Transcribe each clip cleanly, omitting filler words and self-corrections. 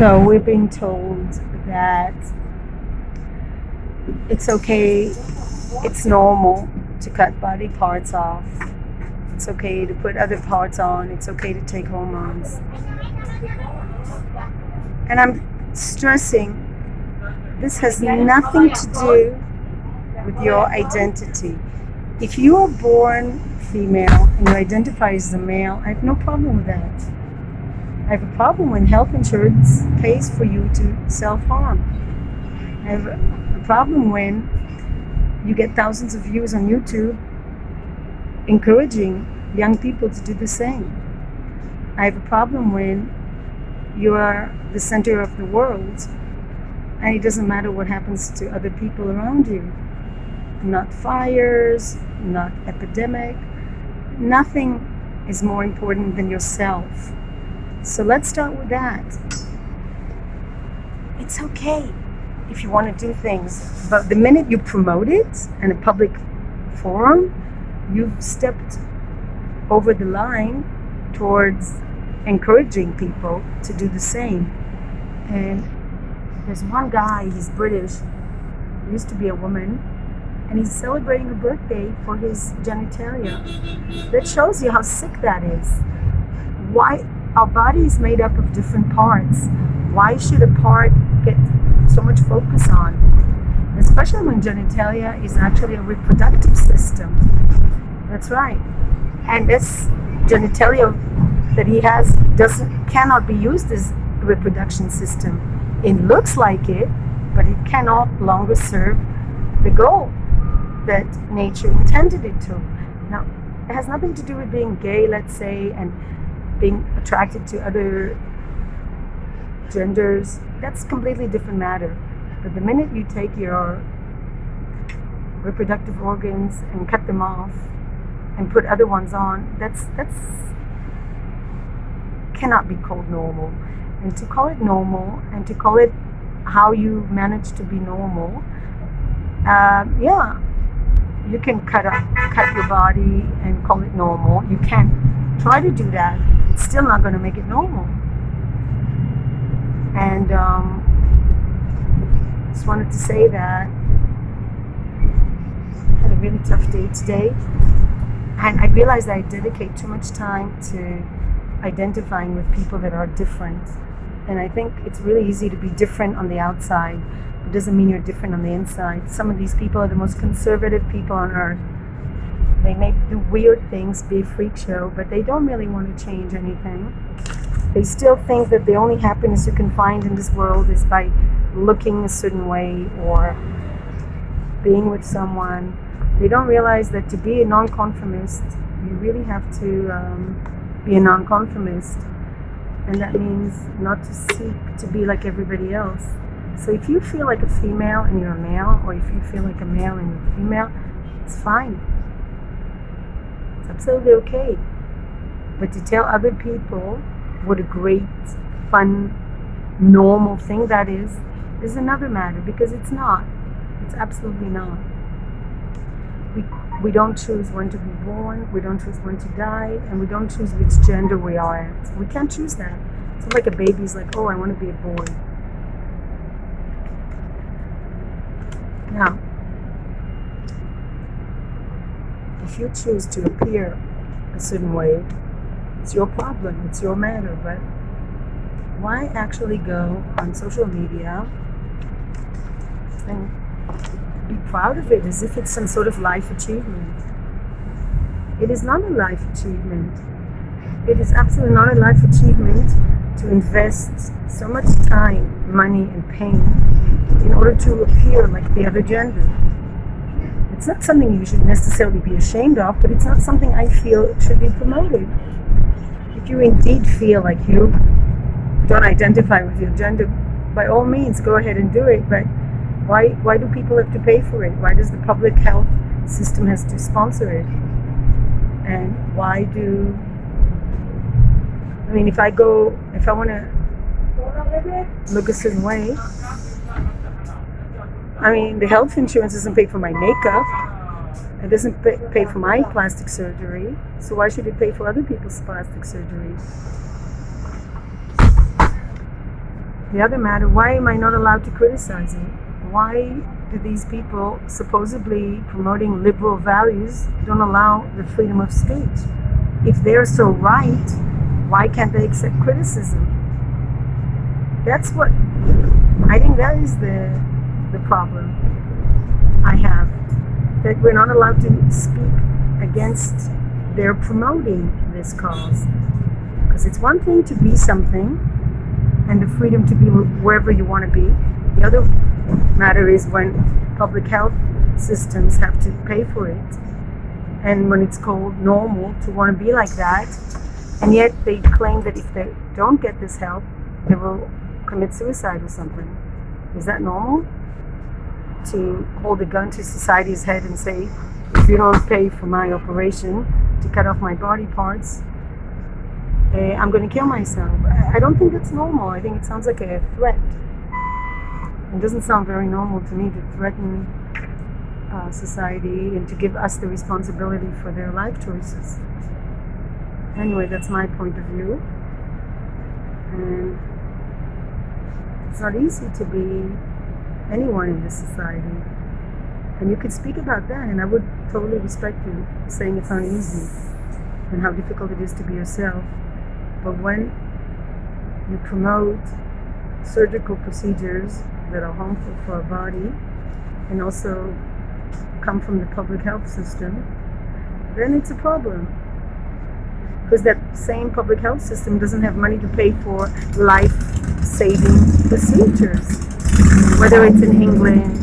So we've been told that it's okay, it's normal to cut body parts off. It's okay to put other parts on. It's okay to take hormones. And I'm stressing this has nothing to do with your identity. If you are born female and you identify as a male, I have no problem with that. I have a problem when health insurance pays for you to self-harm. I have a problem when you get thousands of views on YouTube encouraging young people to do the same. I have a problem when you are the center of the world and it doesn't matter what happens to other people around you. Not fires, not epidemic. Nothing is more important than yourself. So let's start with that. It's okay if you want to do things, but the minute you promote it in a public forum, you've stepped over the line towards encouraging people to do the same. And there's one guy, he's British, he used to be a woman, and he's celebrating a birthday for his genitalia. That shows you how sick that is. Why? Our body is made up of different parts. Why should a part get so much focus on? Especially when genitalia is actually a reproductive system. That's right. And this genitalia that he has cannot be used as a reproduction system. It looks like it, but it cannot longer serve the goal that nature intended it to. Now, it has nothing to do with being gay, let's say, and being attracted to other genders. That's a completely different matter. But the minute you take your reproductive organs and cut them off and put other ones on, that's cannot be called normal. And to call it normal and to call it how you manage to be normal, you can cut your body and call it normal. You can try to do that. It's still not going to make it normal. And just wanted to say that I had a really tough day today, and I realized I dedicate too much time to identifying with people that are different. And I think it's really easy to be different on the outside. It doesn't mean you're different on the inside. Some of these people are the most conservative people on earth. They may do weird things, be a freak show, but they don't really want to change anything. They still think that the only happiness you can find in this world is by looking a certain way or being with someone. They don't realize that to be a nonconformist, you really have to be a nonconformist. And that means not to seek to be like everybody else. So if you feel like a female and you're a male, or if you feel like a male and you're a female, it's fine. It's absolutely okay. But to tell other people what a great, fun, normal thing that is another matter, because it's not. It's absolutely not. We don't choose when to be born, we don't choose when to die, and we don't choose which gender we are at. We can't choose that. It's not like a baby's like, oh, I want to be a boy. Now, if you choose to appear a certain way, it's your problem, it's your matter, but why actually go on social media and be proud of it as if it's some sort of life achievement? It is not a life achievement. It is absolutely not a life achievement to invest so much time, money, and pain in order to appear like the other gender. It's not something you should necessarily be ashamed of, but it's not something I feel should be promoted. If you indeed feel like you don't identify with your gender, by all means, go ahead and do it. But why do people have to pay for it? Why does the public health system has to sponsor it? And why do... I mean, if I want to look a certain way, I mean, the health insurance doesn't pay for my makeup. It doesn't pay for my plastic surgery. So why should it pay for other people's plastic surgery? the other matter, why am I not allowed to criticize it? Why do these people supposedly promoting liberal values don't allow the freedom of speech? If they're so right, why can't they accept criticism? That's what I think, that is the problem I have, that we're not allowed to speak against their promoting this cause. Because it's one thing to be something and the freedom to be wherever you want to be. The other matter is when public health systems have to pay for it, and when it's called normal to want to be like that, and yet they claim that if they don't get this help, they will commit suicide or something. Is that normal? To hold a gun to society's head and say, if you don't pay for my operation to cut off my body parts, I'm going to kill myself. I don't think that's normal. I think it sounds like a threat. It doesn't sound very normal to me to threaten society and to give us the responsibility for their life choices. Anyway, that's my point of view. And it's not easy to be anyone in this society. And you could speak about that, and I would totally respect you saying it's not easy and how difficult it is to be yourself. But when you promote surgical procedures that are harmful for our body and also come from the public health system, then it's a problem. Because that same public health system doesn't have money to pay for life-saving procedures. Whether it's in England,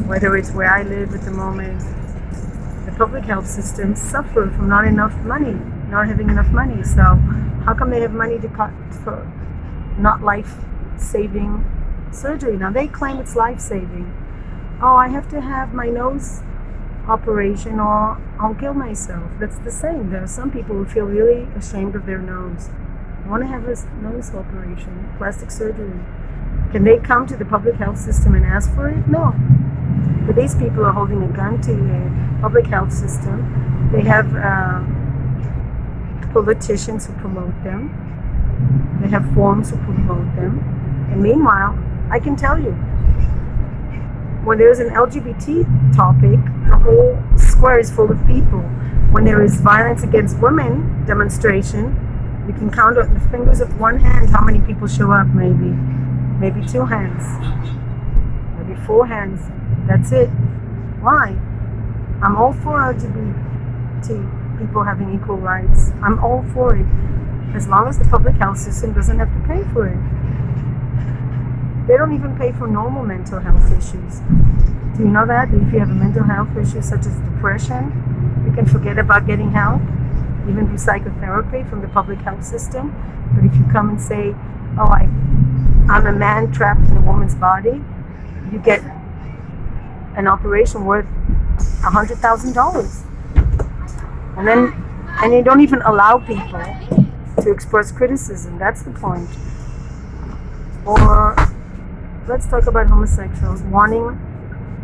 whether it's where I live at the moment, the public health systems suffer from not having enough money. So how come they have money to cut for not life-saving surgery? Now they claim it's life-saving. Oh, I have to have my nose operation or I'll kill myself. That's the same. There are some people who feel really ashamed of their nose. They want to have a nose operation, plastic surgery. Can they come to the public health system and ask for it? No. But these people are holding a gun to the public health system. They have politicians who promote them. They have forums who promote them. And meanwhile, I can tell you, when there's an LGBT topic, the whole square is full of people. When there is violence against women demonstration, you can count on the fingers of one hand how many people show up, maybe 2 hands, maybe 4 hands. That's it. Why? I'm all for LGBT people having equal rights. I'm all for it, as long as the public health system doesn't have to pay for it. They don't even pay for normal mental health issues. Do you know that? If you have a mental health issue such as depression, you can forget about getting help, even do psychotherapy from the public health system. But if you come and say, oh, I'm a man trapped in a woman's body, you get an operation worth $100,000. And they don't even allow people to express criticism. That's the point. Or let's talk about homosexuals wanting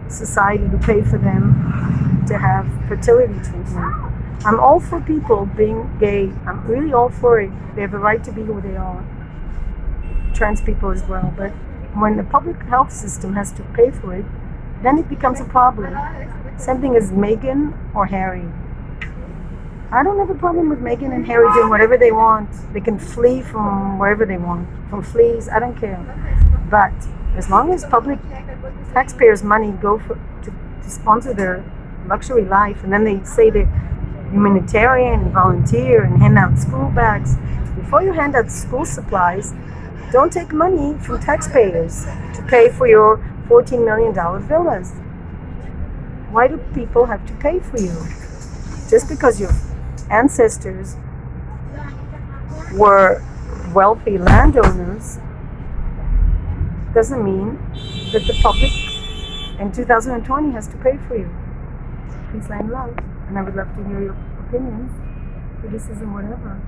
society to pay for them to have fertility treatment. I'm all for people being gay. I'm really all for it. They have a right to be who they are. Trans people as well. But when the public health system has to pay for it, then it becomes a problem. Same thing as Meghan or Harry. I don't have a problem with Meghan and Harry doing whatever they want. They can flee from wherever they want. From fleas, I don't care. But as long as public taxpayers' money go to sponsor their luxury life, and then they say they're humanitarian and volunteer and hand out school bags. Before you hand out school supplies, don't take money from taxpayers to pay for your $14 million villas. Why do people have to pay for you? Just because your ancestors were wealthy landowners doesn't mean that the public in 2020 has to pay for you. Peace and love. And I would love to hear your opinions, criticism, whatever.